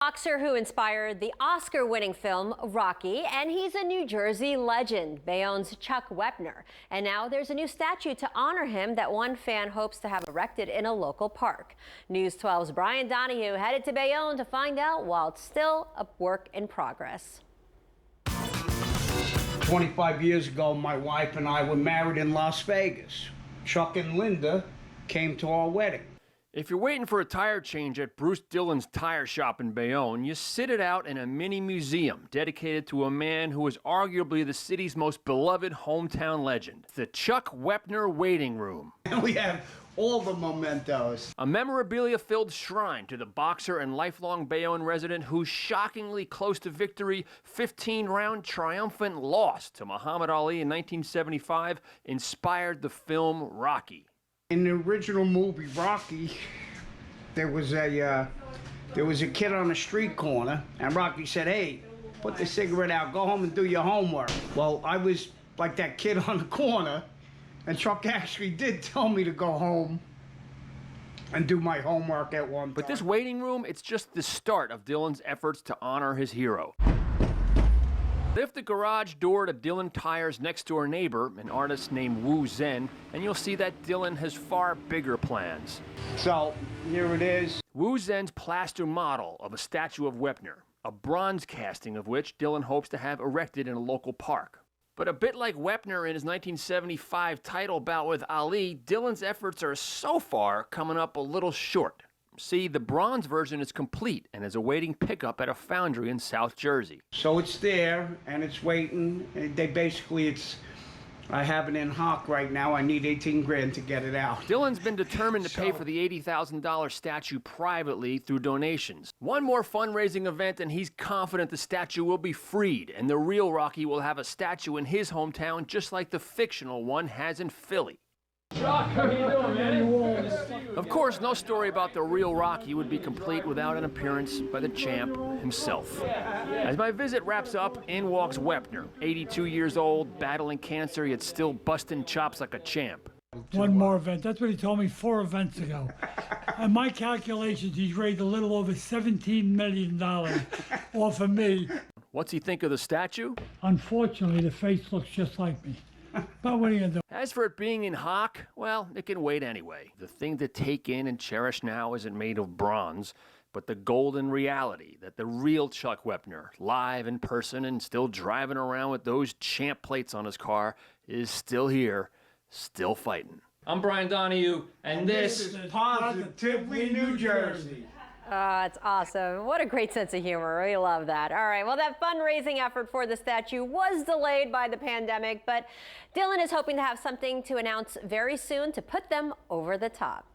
Boxer who inspired the Oscar-winning film Rocky, and he's a New Jersey legend, Bayonne's Chuck Wepner. And now there's a new statue to honor him that one fan hopes to have erected in a local park. News 12's Brian Donahue headed to Bayonne to find out while it's still a work in progress. 25 years ago, my wife and I were married in Las Vegas. Chuck and Linda came to our wedding. If you're waiting for a tire change at Bruce Dillon's tire shop in Bayonne, you sit it out in a mini museum dedicated to a man who is arguably the city's most beloved hometown legend, the Chuck Wepner waiting room. And we have all the mementos. A memorabilia-filled shrine to the boxer and lifelong Bayonne resident whose shockingly close to victory 15-round triumphant loss to Muhammad Ali in 1975 inspired the film Rocky. In the original movie Rocky, there was a kid on a street corner, and Rocky said, "Hey, put the cigarette out, go home and do your homework." Well, I was like that kid on the corner, and Chuck actually did tell me to go home and do my homework at one time. But this waiting room, it's just the start of Dillon's efforts to honor his hero. Lift the garage door to Dillon Tire's next-door neighbor, an artist named Wu Zhen, and you'll see that Dillon has far bigger plans. So, here it is. Wu Zhen's plaster model of a statue of Wepner, a bronze casting of which Dillon hopes to have erected in a local park. But a bit like Wepner in his 1975 title bout with Ali, Dillon's efforts are so far coming up a little short. See, the bronze version is complete and is awaiting pickup at a foundry in South Jersey. So it's there, and it's waiting. I have it in hock right now. I need 18 grand to get it out. Dillon's been determined to pay for the $80,000 statue privately through donations. One more fundraising event and he's confident the statue will be freed, and the real Rocky will have a statue in his hometown just like the fictional one has in Philly. Chuck, how you doing, man? Of course, no story about the real Rocky would be complete without an appearance by the champ himself. As my visit wraps up, in walks Wepner, 82 years old, battling cancer, yet still busting chops like a champ. One more event. That's what he told me 4 events ago. And my calculations, he's raised a little over $17 million off of me. What's he think of the statue? Unfortunately, the face looks just like me. But what are you gonna do? As for it being in hock, well, it can wait anyway. The thing to take in and cherish now isn't made of bronze, but the golden reality that the real Chuck Wepner, live in person and still driving around with those champ plates on his car, is still here, still fighting. I'm Brian Donahue, and this is Positively New Jersey. It's awesome. What a great sense of humor. We love that. All right, well, that fundraising effort for the statue was delayed by the pandemic, but Dillon is hoping to have something to announce very soon to put them over the top.